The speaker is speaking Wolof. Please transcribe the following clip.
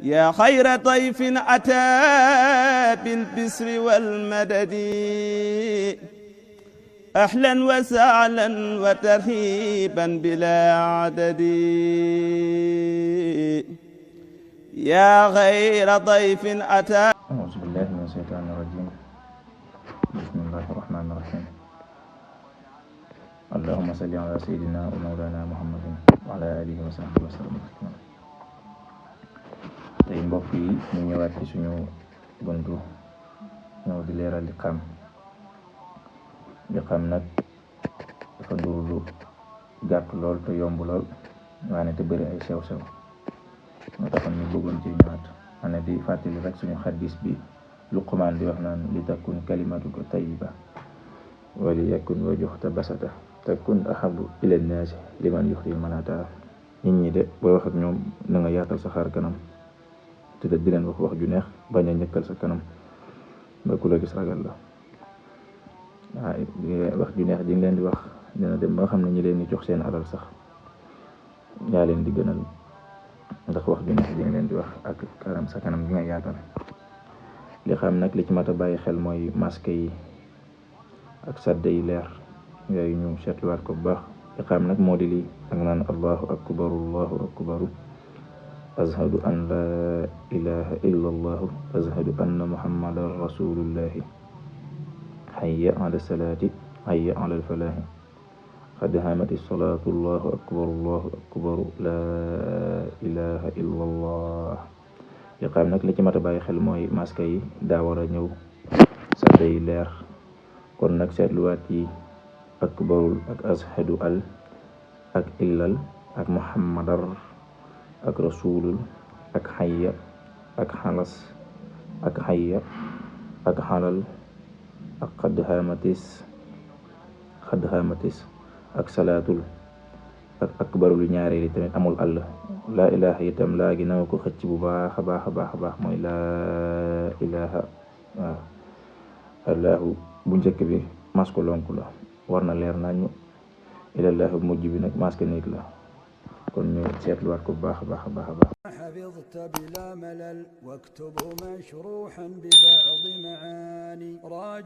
yaa xayra dayfin ataa bil bisri wal madadi ahlan wa sahlan wa tarhiban bilaa adadi yaa xayra dayfin ataa. Auzu billahi mina shaytaani rajiim. Bismillahi rahmaani rahiim. Allahumma salli ala sayyidina wa mawlana Muhammadin wa ala alihi wa sahbihi wa sallam. Tey mbokk yi ñu ñëwaat ci suñu buntu ñëw di leeral liqaam nag dafa nduru lu gàtt lool te yomb lool waane te bëri ay sew-sew moo taxoon ñu bëggoon ci ñëwaat ane di fàttali rek suñu xadis bi Luqmaan di wax naan li takun kalimatuka tayyiba wa li yakun wajhuka basata takun ahabbu ila nnaasi liman yuxril manata. nit ñi de booy wax ak ñoom na nga yaatal sa xar kanam te di leen wax ju neex bañ a ñëkkal sa kanam ba ku la gis ragal la. wax ju neex ji nga leen di wax dina dem ba xam ne ñi leen di jox seen alal sax yaa leen di gënal ndax wax ju neex ji nga leen di wax ak sa kanam gi nga yaatal. li xam nag li ci mat a bàyyi xel mooy masque yi ak sadda yi leer yooyu ñu seetluwaat ko bu baax. li xam nag moo di lii ak naan allahu akbaru ashhadu an la ilaha illa allahu ashhadu anna muhammadan rasulullahi hayya ala salaati hayya ala alfalaahi qad haamati salaatu allahu akbaru la ilaha illa allah. li xam nag li ci mat a bàyyi xel mooy masque yi daa war a ñëw sadda yi leer kon nag seetluwaat yi akbarul ak ashhadu al ak illal ak muhammadar ak rasulul ak xayya ak xalas ak xayya ak xalal ak xadd xamatis ak salaatul ak akbarul ñaareeli tamit amul àll. laa ilaha itam laa gi na nga ko xëcc bu baax a baax mooy laa ilaha. waaw allahu bu njëkk bi masque lonk la war na leer nañu ilallahu mujj bi nag masque néeg la kon ñu seetluwaat ko bu baax a baax. حفظت بلا ملل واكتبه مشروحا ببعض معاني راجع